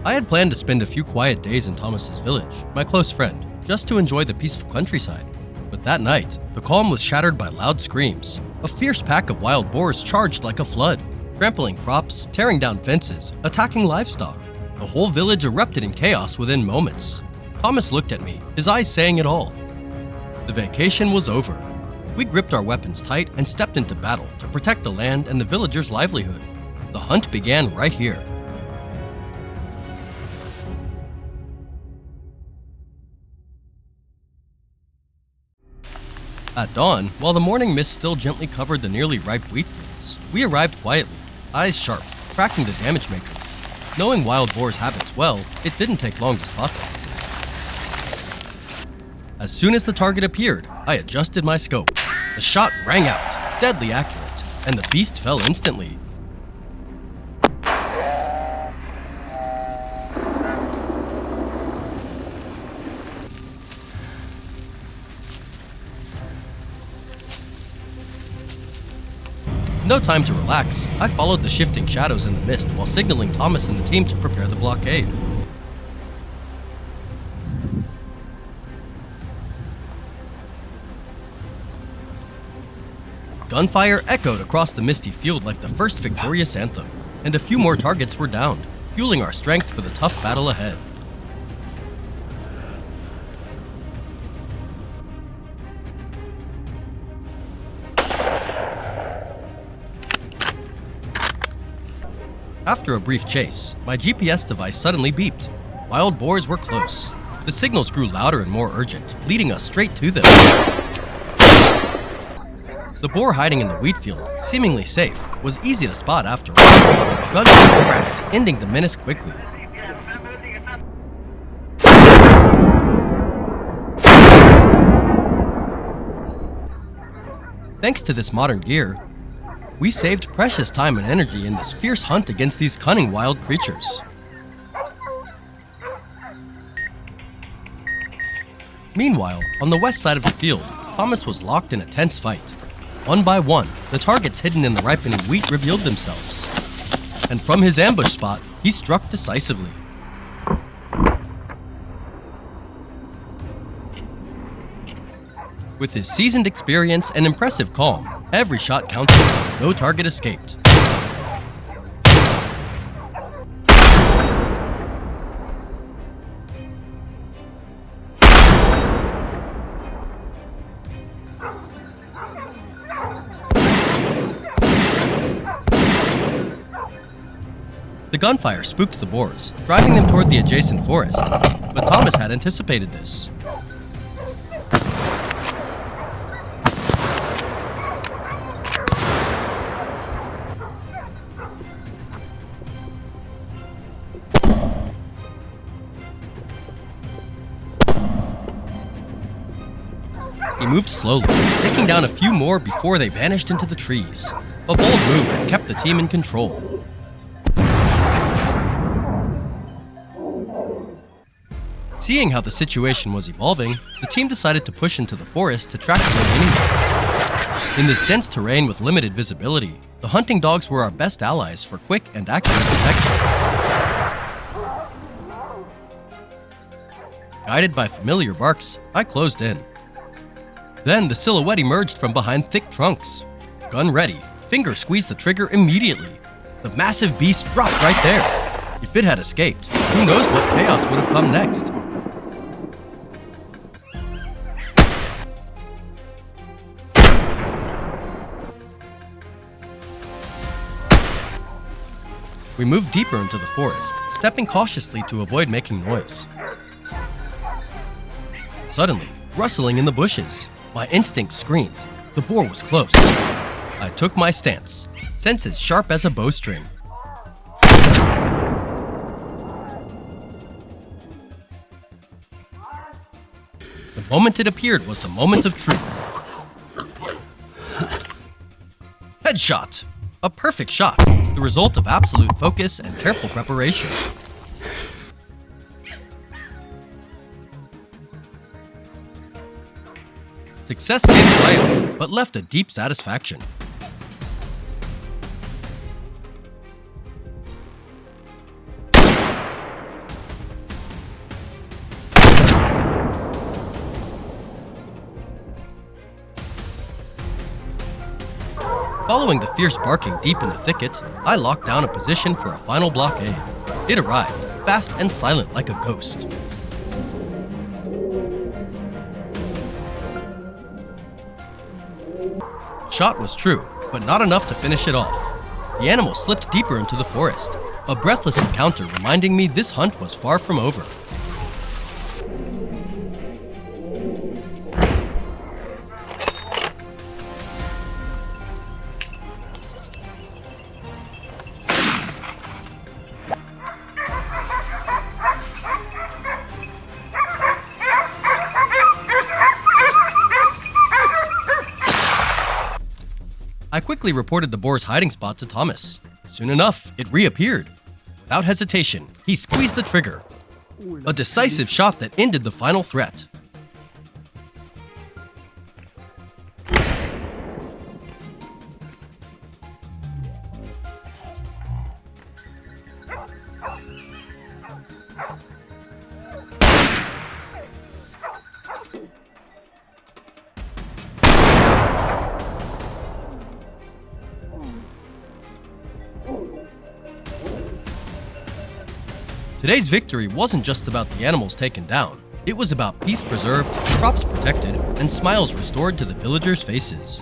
I had planned to spend a few quiet days in Thomas's village, my close friend, just to enjoy the peaceful countryside. But that night, the calm was shattered by loud screams. A fierce pack of wild boars charged like a flood, trampling crops, tearing down fences, attacking livestock. The whole village erupted in chaos within moments. Thomas looked at me, his eyes saying it all. The vacation was over. We gripped our weapons tight and stepped into battle to protect the land and the villagers' livelihood. The hunt began right here. At dawn, while the morning mist still gently covered the nearly ripe wheat fields, we arrived quietly, eyes sharp, tracking the damage maker. Knowing wild boars' habits well, it didn't take long to spot them. As soon as the target appeared, I adjusted my scope. The shot rang out, deadly accurate, and the beast fell instantly. No time to relax. I followed the shifting shadows in the mist while signaling Thomas and the team to prepare the blockade. Gunfire echoed across the misty field like the first victorious anthem, and a few more targets were downed, fueling our strength for the tough battle ahead. After a brief chase, my GPS device suddenly beeped. Wild boars were close. The signals grew louder and more urgent, leading us straight to them. The boar hiding in the wheat field, seemingly safe, was easy to spot after all. Gunshots cracked, ending the menace quickly. Thanks to this modern gear, we saved precious time and energy in this fierce hunt against these cunning wild creatures. Meanwhile, on the west side of the field, Thomas was locked in a tense fight. One by one, the targets hidden in the ripening wheat revealed themselves. And from his ambush spot, he struck decisively. With his seasoned experience and impressive calm, every shot counted. No target escaped. The gunfire spooked the boars, driving them toward the adjacent forest, but Thomas had anticipated this. He moved slowly, taking down a few more before they vanished into the trees. A bold move that kept the team in control. Seeing how the situation was evolving, the team decided to push into the forest to track the remaining dogs. In this dense terrain with limited visibility, the hunting dogs were our best allies for quick and accurate detection. Guided by familiar barks, I closed in. Then the silhouette emerged from behind thick trunks. Gun ready, finger squeezed the trigger immediately. The massive beast dropped right there. If it had escaped, who knows what chaos would have come next. We moved deeper into the forest, stepping cautiously to avoid making noise. Suddenly, rustling in the bushes. My instinct screamed. The boar was close. I took my stance, senses sharp as a bowstring. The moment it appeared was the moment of truth. Headshot! A perfect shot, the result of absolute focus and careful preparation. Success came quietly, but left a deep satisfaction. Following the fierce barking deep in the thicket, I locked down a position for a final blockade. It arrived, fast and silent like a ghost. Shot was true, but not enough to finish it off. The animal slipped deeper into the forest, a breathless encounter reminding me this hunt was far from over. I quickly reported the boar's hiding spot to Thomas. Soon enough, it reappeared. Without hesitation, he squeezed the trigger. A decisive shot that ended the final threat. Today's victory wasn't just about the animals taken down. It was about peace preserved, crops protected, and smiles restored to the villagers' faces.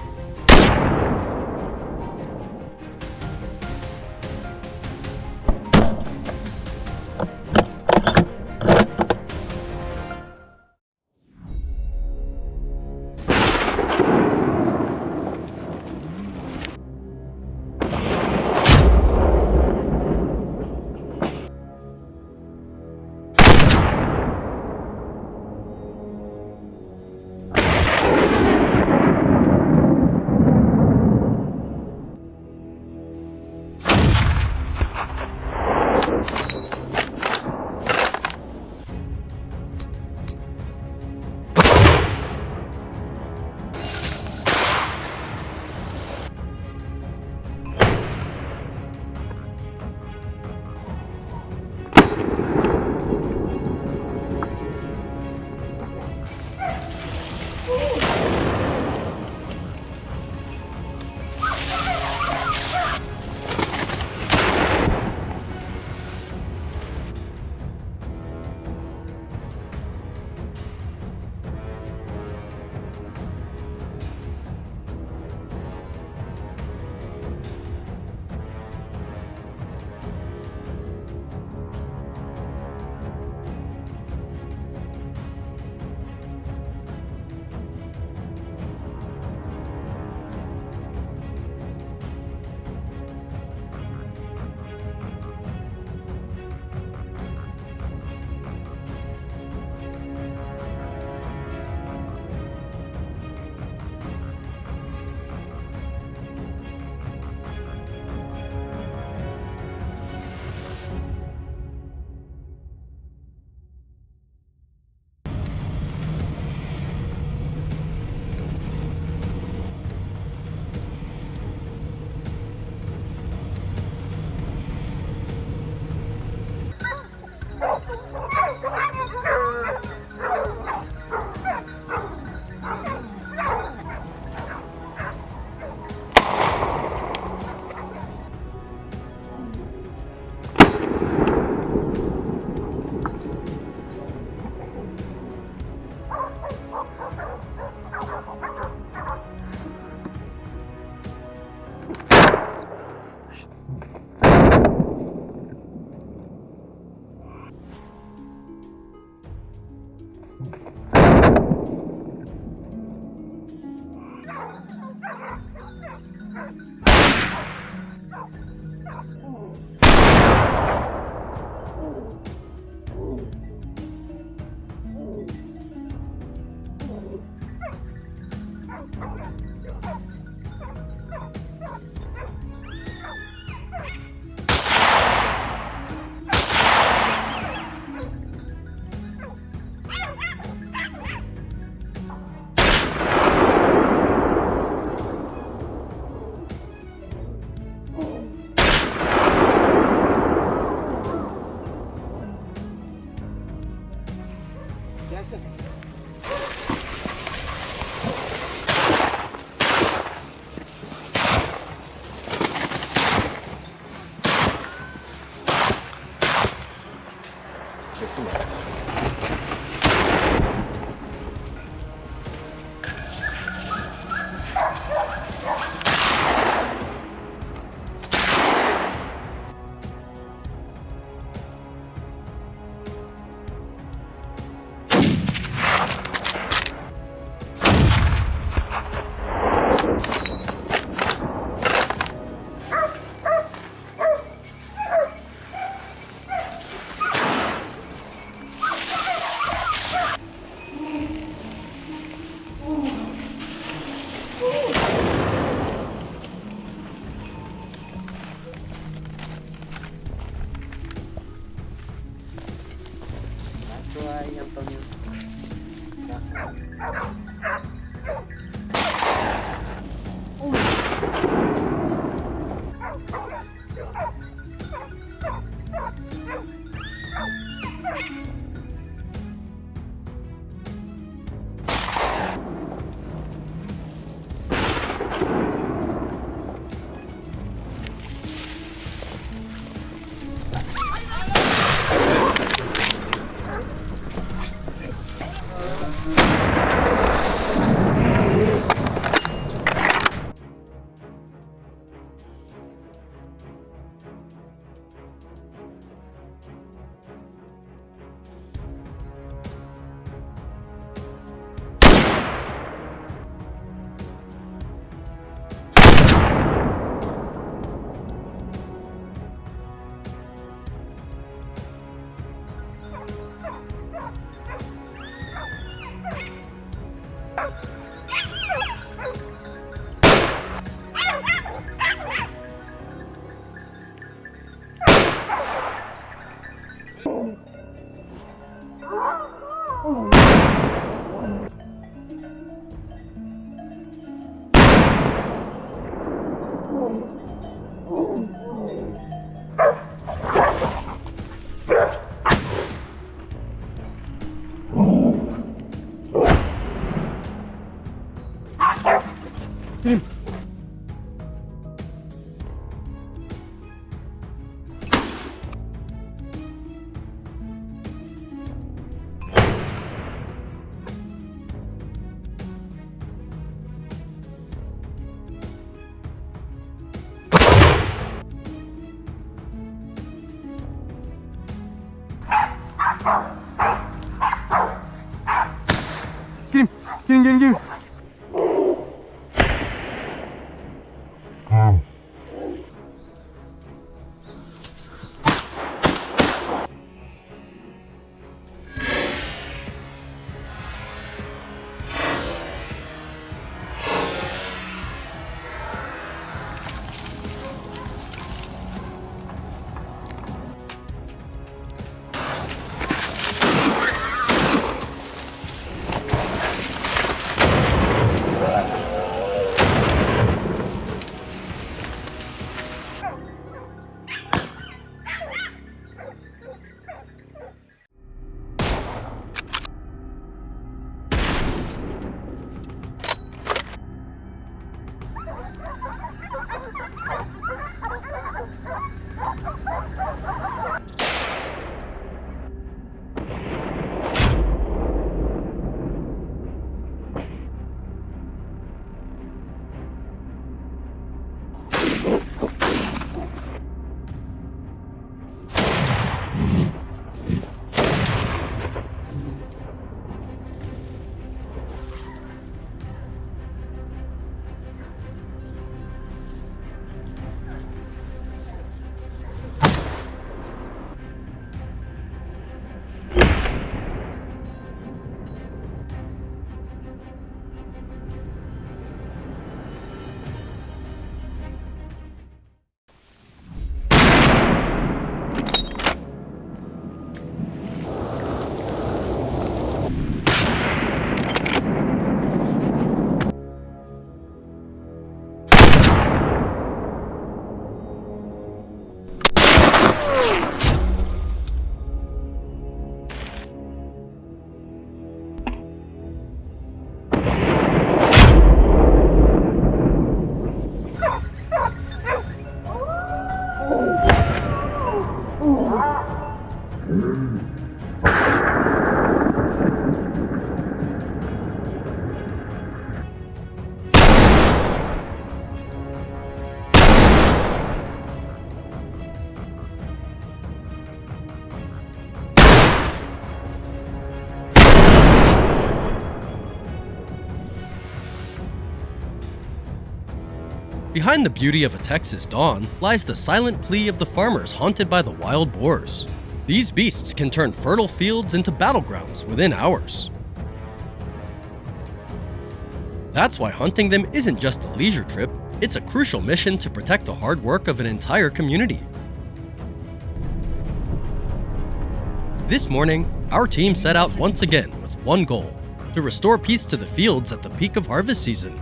Get him. Behind the beauty of a Texas dawn lies the silent plea of the farmers haunted by the wild boars. These beasts can turn fertile fields into battlegrounds within hours. That's why hunting them isn't just a leisure trip, it's a crucial mission to protect the hard work of an entire community. This morning, our team set out once again with one goal: to restore peace to the fields at the peak of harvest season.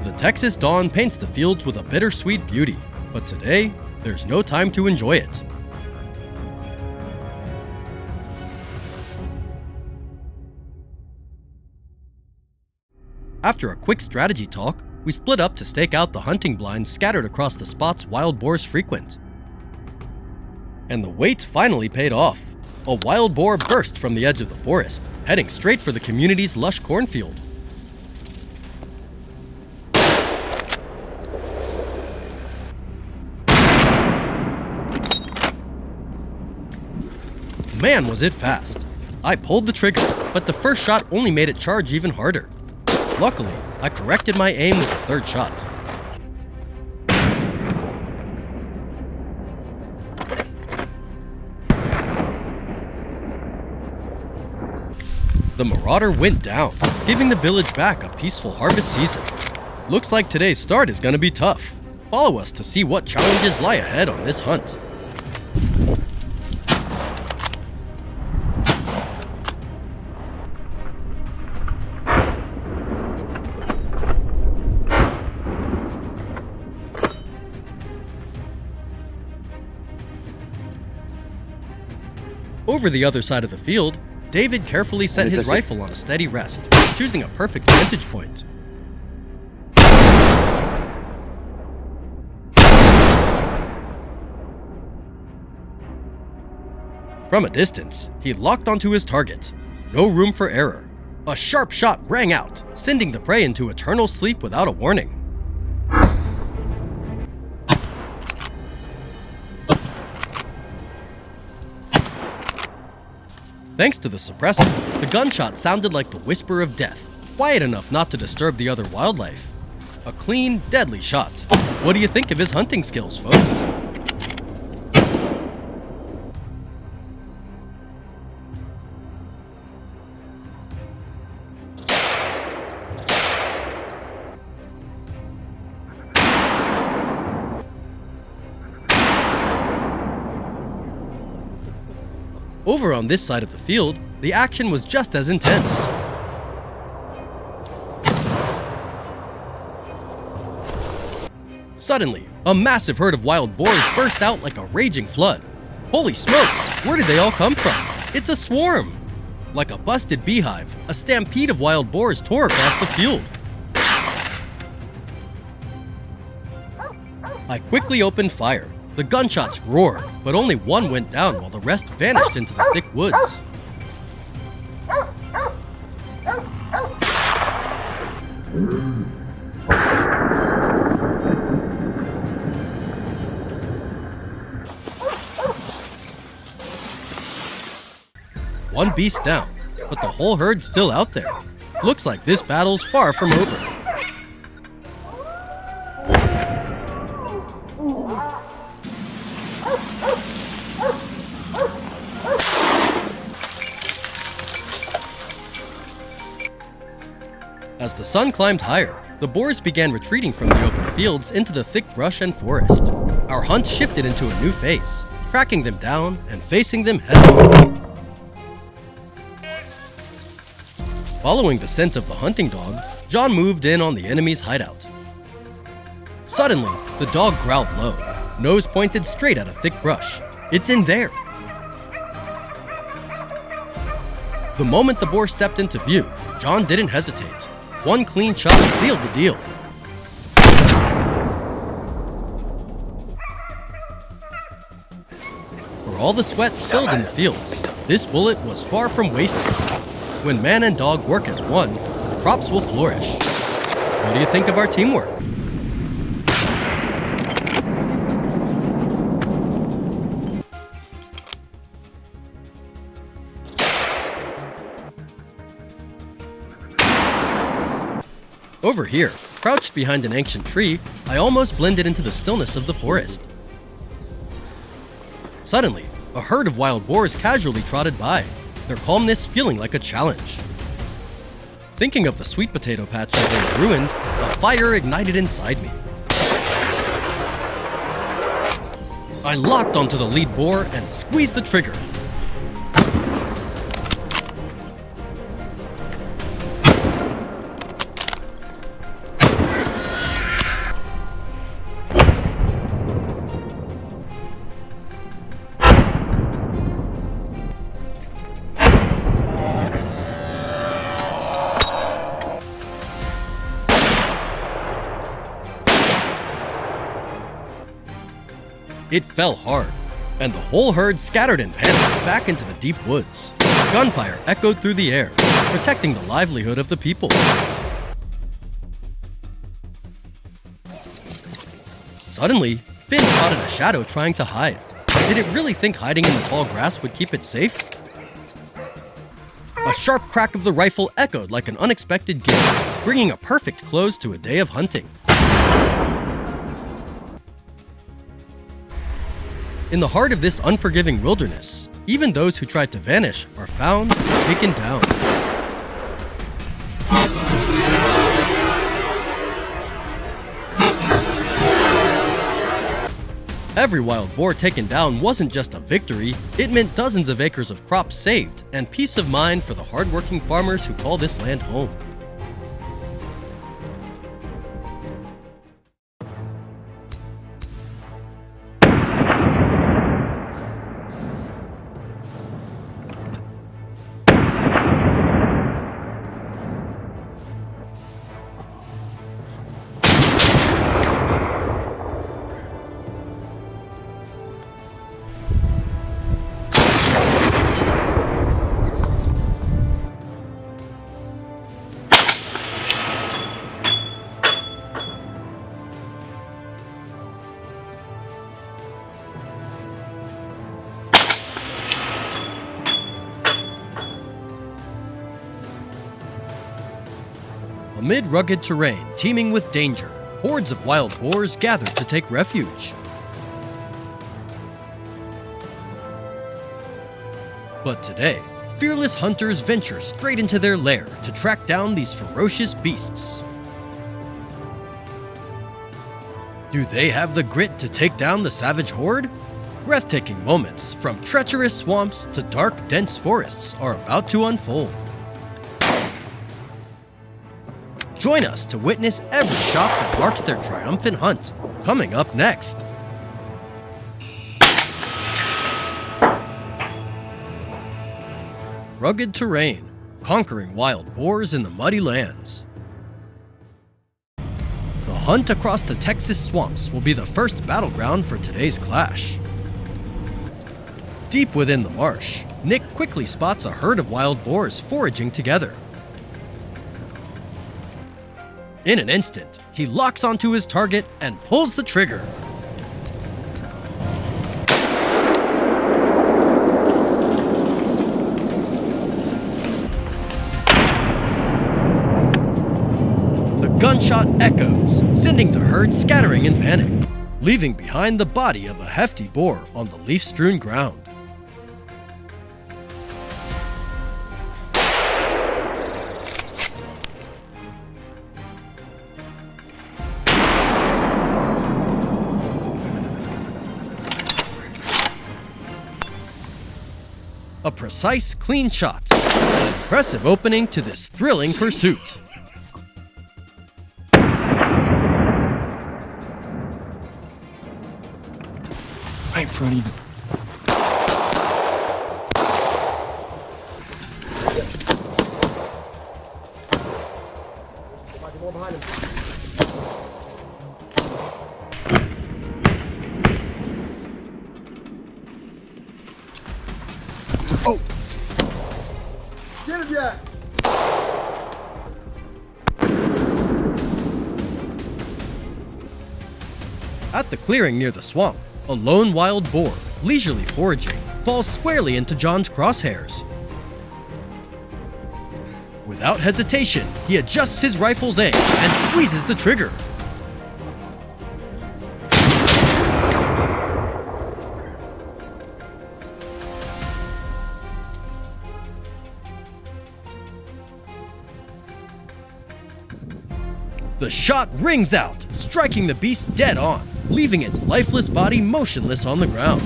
The Texas dawn paints the fields with a bittersweet beauty, but today, there's no time to enjoy it. After a quick strategy talk, we split up to stake out the hunting blinds scattered across the spots wild boars frequent. And the wait finally paid off. A wild boar burst from the edge of the forest, heading straight for the community's lush cornfield. Man, was it fast! I pulled the trigger, but the first shot only made it charge even harder. Luckily, I corrected my aim with the third shot. The marauder went down, giving the village back a peaceful harvest season. Looks like today's start is gonna be tough. Follow us to see what challenges lie ahead on this hunt. Over the other side of the field, David carefully set his rifle on a steady rest, choosing a perfect vantage point. From a distance, he locked onto his target. No room for error. A sharp shot rang out, sending the prey into eternal sleep without a warning. Thanks to the suppressor, the gunshot sounded like the whisper of death, quiet enough not to disturb the other wildlife. A clean, deadly shot. What do you think of his hunting skills, folks? Over on this side of the field, the action was just as intense. Suddenly, a massive herd of wild boars burst out like a raging flood. Holy smokes, where did they all come from? It's a swarm! Like a busted beehive, a stampede of wild boars tore across the field. I quickly opened fire. The gunshots roared, but only one went down while the rest vanished into the thick woods. One beast down, but the whole herd's still out there. Looks like this battle's far from over. As the sun climbed higher, the boars began retreating from the open fields into the thick brush and forest. Our hunt shifted into a new phase, tracking them down and facing them head-on. Following the scent of the hunting dog, John moved in on the enemy's hideout. Suddenly, the dog growled low, nose pointed straight at a thick brush. It's in there! The moment the boar stepped into view, John didn't hesitate. One clean shot sealed the deal. For all the sweat spilled in the fields, this bullet was far from wasted. When man and dog work as one, crops will flourish. What do you think of our teamwork? Over here, crouched behind an ancient tree, I almost blended into the stillness of the forest. Suddenly, a herd of wild boars casually trotted by, their calmness feeling like a challenge. Thinking of the sweet potato patch that they ruined, a fire ignited inside me. I locked onto the lead boar and squeezed the trigger. It fell hard, and the whole herd scattered in panic back into the deep woods. Gunfire echoed through the air, protecting the livelihood of the people. Suddenly, Finn spotted a shadow trying to hide. Did it really think hiding in the tall grass would keep it safe? A sharp crack of the rifle echoed like an unexpected gift, bringing a perfect close to a day of hunting. In the heart of this unforgiving wilderness, even those who tried to vanish are found and taken down. Every wild boar taken down wasn't just a victory, it meant dozens of acres of crops saved and peace of mind for the hardworking farmers who call this land home. Amid rugged terrain teeming with danger, hordes of wild boars gather to take refuge. But today, fearless hunters venture straight into their lair to track down these ferocious beasts. Do they have the grit to take down the savage horde? Breathtaking moments from treacherous swamps to dark, dense forests are about to unfold. Join us to witness every shot that marks their triumphant hunt. Coming up next. Rugged terrain, conquering wild boars in the muddy lands. The hunt across the Texas swamps will be the first battleground for today's clash. Deep within the marsh, Nick quickly spots a herd of wild boars foraging together. In an instant, he locks onto his target and pulls the trigger. The gunshot echoes, sending the herd scattering in panic, leaving behind the body of a hefty boar on the leaf-strewn ground. A precise, clean shot, an impressive opening to this thrilling pursuit. Right in front of you. More behind him. Oh! Get him, Jack! At the clearing near the swamp, a lone wild boar, leisurely foraging, falls squarely into John's crosshairs. Without hesitation, he adjusts his rifle's aim and squeezes the trigger. The shot rings out, striking the beast dead on, leaving its lifeless body motionless on the ground.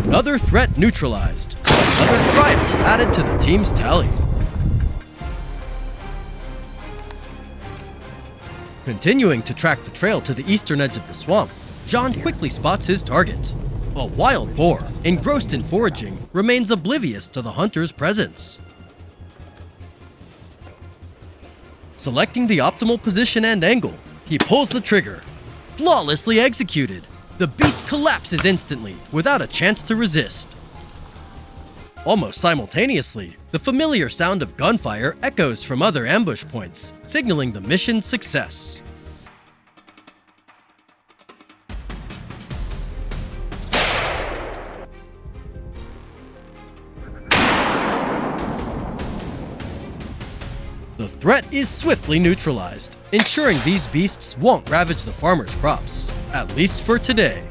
Another threat neutralized, another triumph added to the team's tally. Continuing to track the trail to the eastern edge of the swamp, John quickly spots his target. A wild boar, engrossed in foraging, remains oblivious to the hunter's presence. Selecting the optimal position and angle, he pulls the trigger. Flawlessly executed, the beast collapses instantly, without a chance to resist. Almost simultaneously, the familiar sound of gunfire echoes from other ambush points, signaling the mission's success. The threat is swiftly neutralized, ensuring these beasts won't ravage the farmer's crops, at least for today.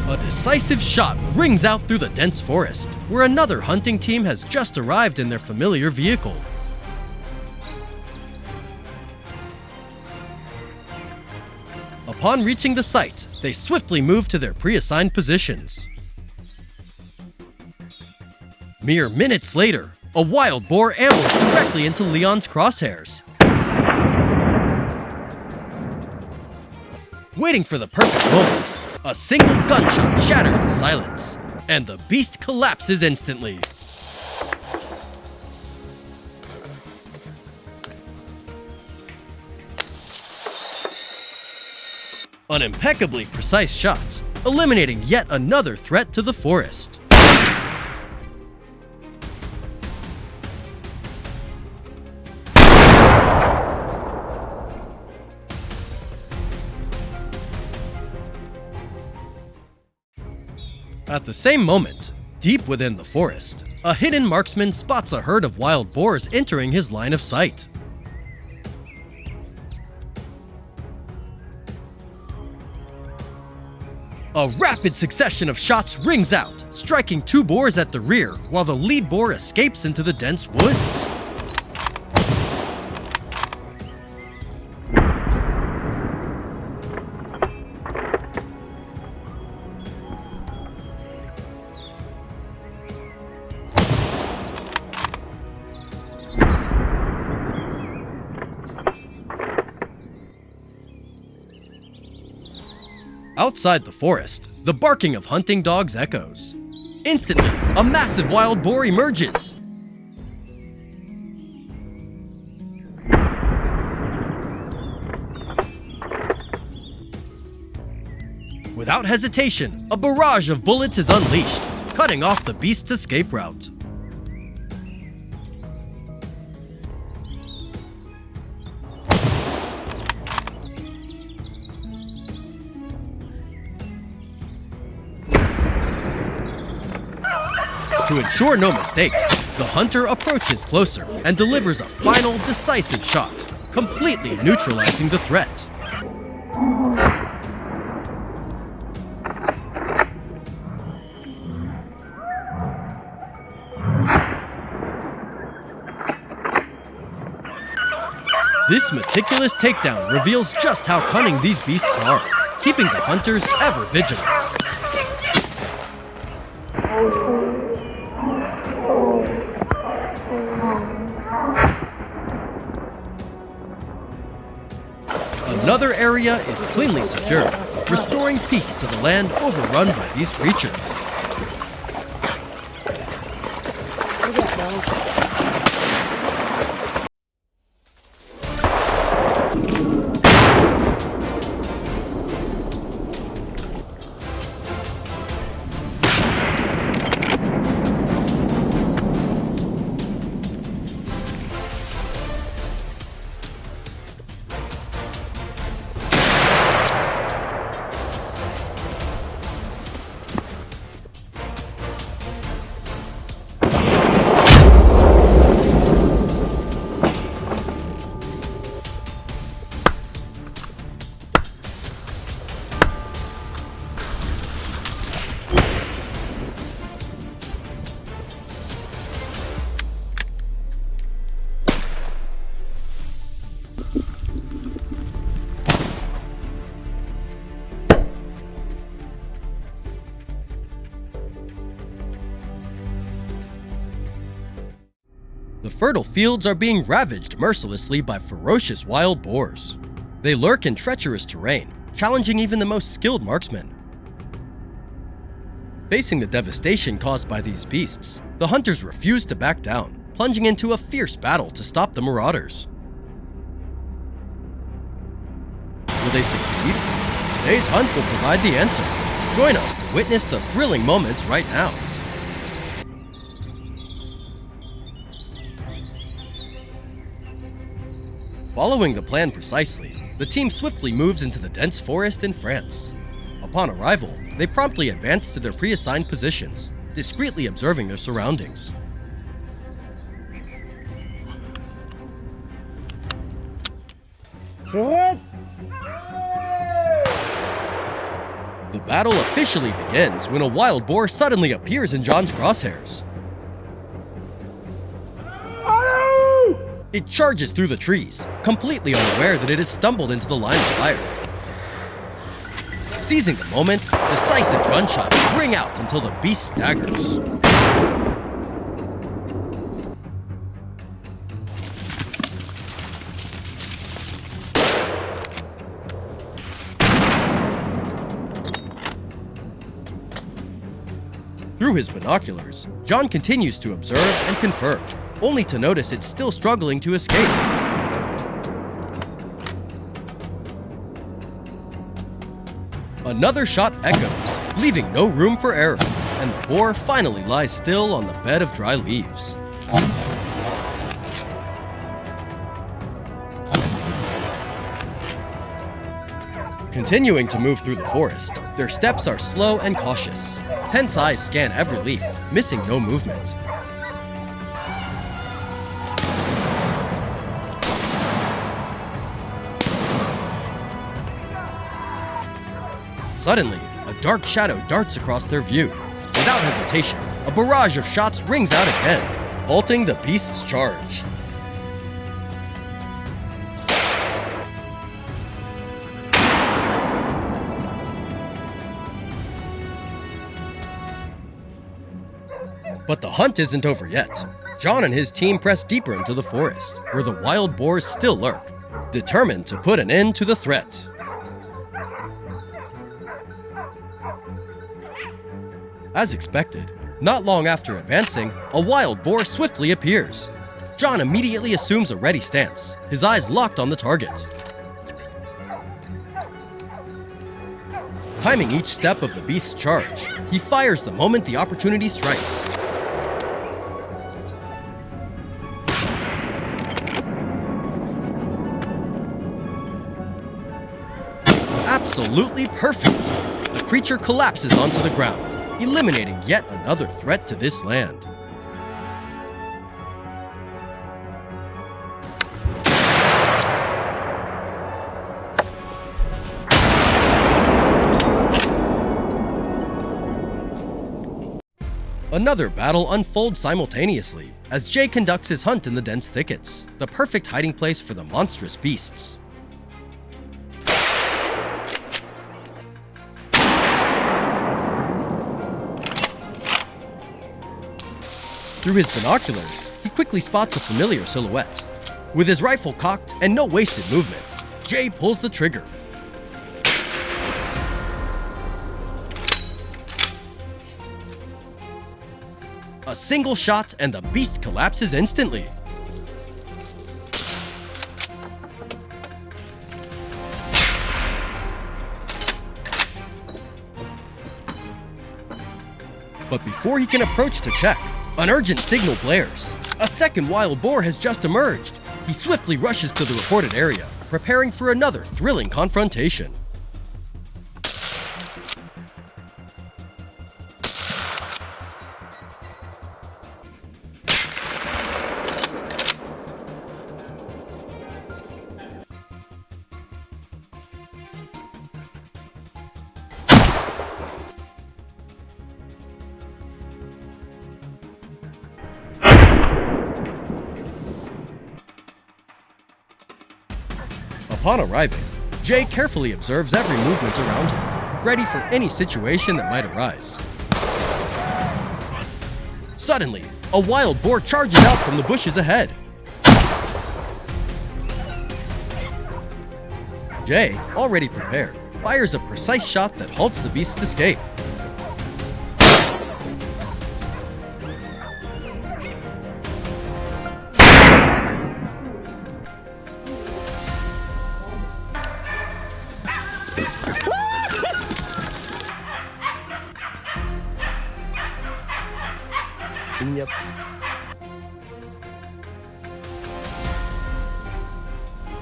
A decisive shot rings out through the dense forest, where another hunting team has just arrived in their familiar vehicle. Upon reaching the site, they swiftly move to their pre-assigned positions. Mere minutes later, a wild boar ambles directly into Leon's crosshairs. Waiting for the perfect moment, a single gunshot shatters the silence, and the beast collapses instantly. An impeccably precise shot, eliminating yet another threat to the forest. At the same moment, deep within the forest, a hidden marksman spots a herd of wild boars entering his line of sight. A rapid succession of shots rings out, striking 2 boars at the rear while the lead boar escapes into the dense woods. Outside the forest, the barking of hunting dogs echoes. Instantly, a massive wild boar emerges. Without hesitation, a barrage of bullets is unleashed, cutting off the beast's escape route. To ensure no mistakes, the hunter approaches closer and delivers a final, decisive shot, completely neutralizing the threat. This meticulous takedown reveals just how cunning these beasts are, keeping the hunters ever vigilant. Another area is cleanly secured, restoring peace to the land overrun by these creatures. The fertile fields are being ravaged mercilessly by ferocious wild boars. They lurk in treacherous terrain, challenging even the most skilled marksmen. Facing the devastation caused by these beasts, the hunters refuse to back down, plunging into a fierce battle to stop the marauders. Will they succeed? Today's hunt will provide the answer. Join us to witness the thrilling moments right now. Following the plan precisely, the team swiftly moves into the dense forest in France. Upon arrival, they promptly advance to their pre-assigned positions, discreetly observing their surroundings. The battle officially begins when a wild boar suddenly appears in John's crosshairs. It charges through the trees, completely unaware that it has stumbled into the line of fire. Seizing the moment, decisive gunshots ring out until the beast staggers. Through his binoculars, John continues to observe and confirm, only to notice it's still struggling to escape. Another shot echoes, leaving no room for error, and the boar finally lies still on the bed of dry leaves. Continuing to move through the forest, their steps are slow and cautious. Tense eyes scan every leaf, missing no movement. Suddenly, a dark shadow darts across their view. Without hesitation, a barrage of shots rings out again, halting the beast's charge. But the hunt isn't over yet. John and his team press deeper into the forest, where the wild boars still lurk, determined to put an end to the threat. As expected, not long after advancing, a wild boar swiftly appears. John immediately assumes a ready stance, his eyes locked on the target. Timing each step of the beast's charge, he fires the moment the opportunity strikes. Absolutely perfect! The creature collapses onto the ground, eliminating yet another threat to this land. Another battle unfolds simultaneously as Jay conducts his hunt in the dense thickets, the perfect hiding place for the monstrous beasts. Through his binoculars, he quickly spots a familiar silhouette. With his rifle cocked and no wasted movement, Jay pulls the trigger. A single shot and the beast collapses instantly. But before he can approach to check, an urgent signal blares. A second wild boar has just emerged. He swiftly rushes to the reported area, preparing for another thrilling confrontation. Upon arriving, Jay carefully observes every movement around him, ready for any situation that might arise. Suddenly, a wild boar charges out from the bushes ahead. Jay, already prepared, fires a precise shot that halts the beast's escape. Yep.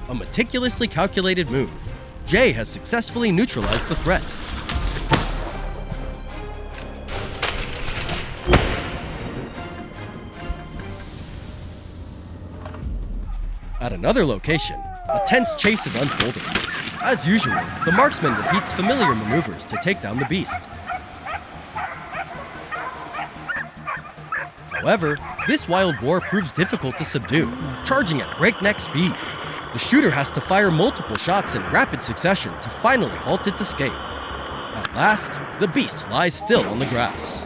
A meticulously calculated move. Jay has successfully neutralized the threat. At another location, a tense chase is unfolding. As usual, the marksman repeats familiar maneuvers to take down the beast. However, this wild boar proves difficult to subdue, charging at breakneck speed. The shooter has to fire multiple shots in rapid succession to finally halt its escape. At last, the beast lies still on the grass.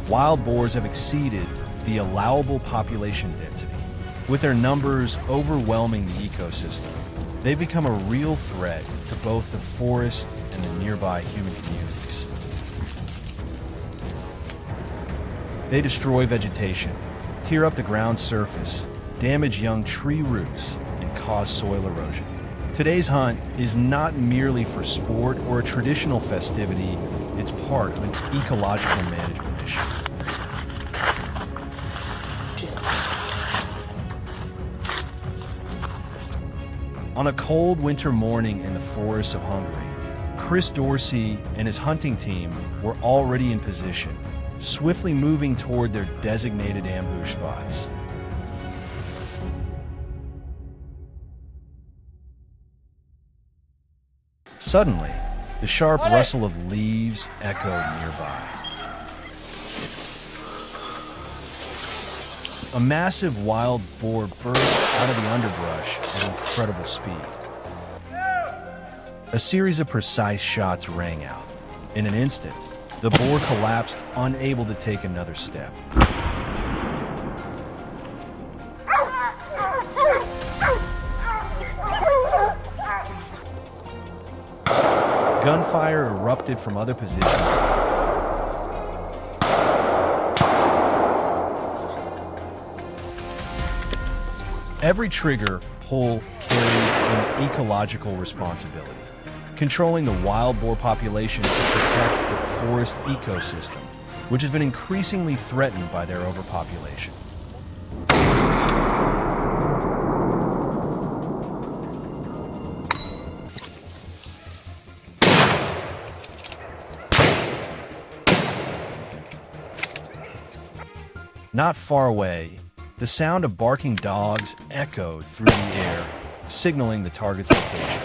wild boars have exceeded the allowable population density. With their numbers overwhelming the ecosystem, they've become a real threat to both the forest and the nearby human communities. They destroy vegetation, tear up the ground surface, damage young tree roots, and cause soil erosion. Today's hunt is not merely for sport or a traditional festivity, it's part of an ecological management mission. On a cold winter morning in the forests of Hungary, Chris Dorsey and his hunting team were already in position, swiftly moving toward their designated ambush spots. Suddenly, the sharp rustle of leaves echoed nearby. A massive wild boar burst out of the underbrush at incredible speed. A series of precise shots rang out. In an instant, the boar collapsed, unable to take another step. Gunfire erupted from other positions. Every trigger pull carried an ecological responsibility, controlling the wild boar population to protect the forest ecosystem, which has been increasingly threatened by their overpopulation. Not far away, the sound of barking dogs echoed through the air, signaling the target's location.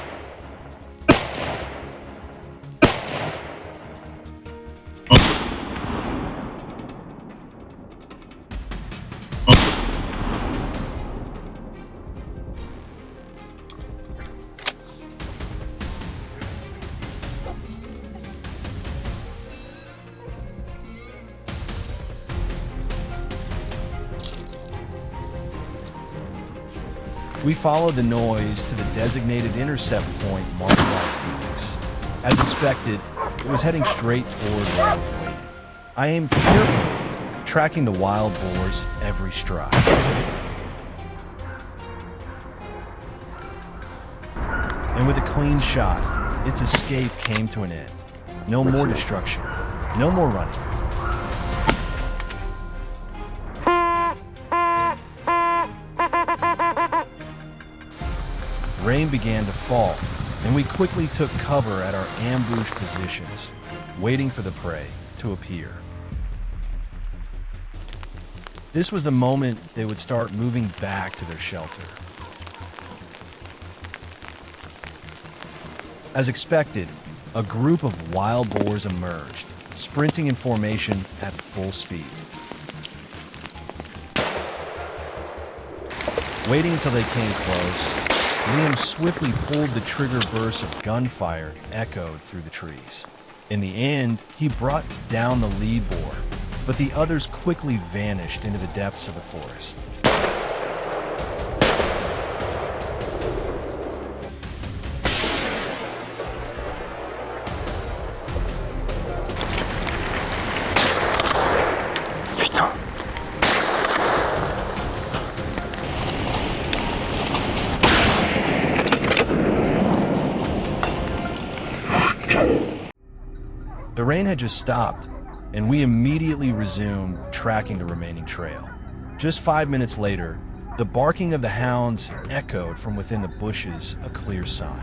We followed the noise to the designated intercept point marked by Phoenix. As expected, it was heading straight toward where I was waiting. I aimed carefully, tracking the wild boar's every stride. And with a clean shot, its escape came to an end. No more destruction, no more running. Rain began to fall, and we quickly took cover at our ambush positions, waiting for the prey to appear. This was the moment they would start moving back to their shelter. As expected, a group of wild boars emerged, sprinting in formation at full speed. Waiting until they came close, Liam swiftly pulled the trigger. Bursts of gunfire echoed through the trees. In the end, he brought down the lead boar, but the others quickly vanished into the depths of the forest. The rain had just stopped, and we immediately resumed tracking the remaining trail. Just 5 minutes later, the barking of the hounds echoed from within the bushes, a clear sign.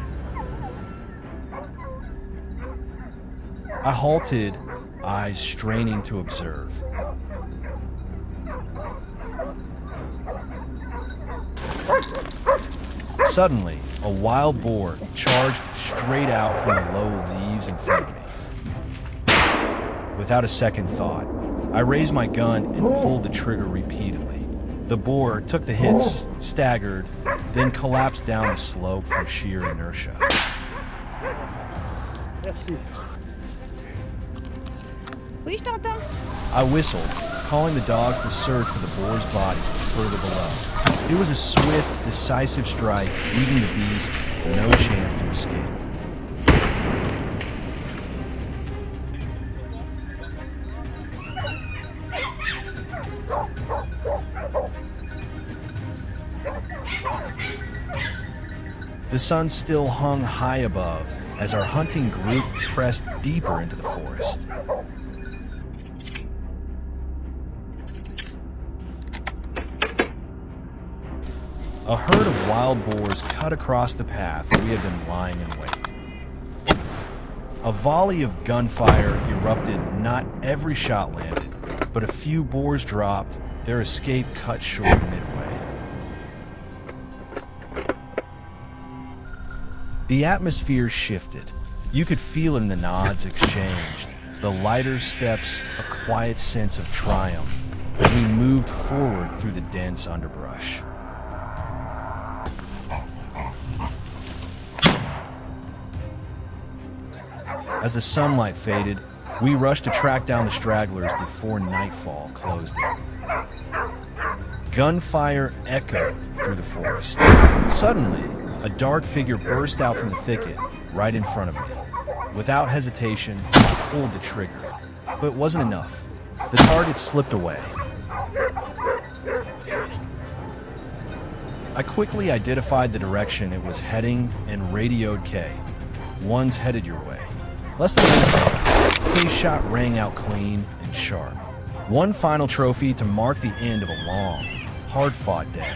I halted, eyes straining to observe. Suddenly, a wild boar charged straight out from the low leaves in front of me. Without a second thought, I raised my gun and pulled the trigger repeatedly. The boar took the hits, staggered, then collapsed down the slope from sheer inertia. Merci. I whistled, calling the dogs to search for the boar's body further below. It was a swift, decisive strike, leaving the beast no chance to escape. The sun still hung high above as our hunting group pressed deeper into the forest. A herd of wild boars cut across the path where we had been lying in wait. A volley of gunfire erupted. Not every shot landed, but a few boars dropped, their escape cut short midway. The atmosphere shifted. You could feel it in the nods exchanged, the lighter steps, a quiet sense of triumph as we moved forward through the dense underbrush. As the sunlight faded, we rushed to track down the stragglers before nightfall closed in. Gunfire echoed through the forest. Suddenly, a dark figure burst out from the thicket right in front of me. Without hesitation, I pulled the trigger. But it wasn't enough. The target slipped away. I quickly identified the direction it was heading and radioed Kay. "One's headed your way." Less than a minute later, Kay's shot rang out clean and sharp. One final trophy to mark the end of a long, hard-fought day.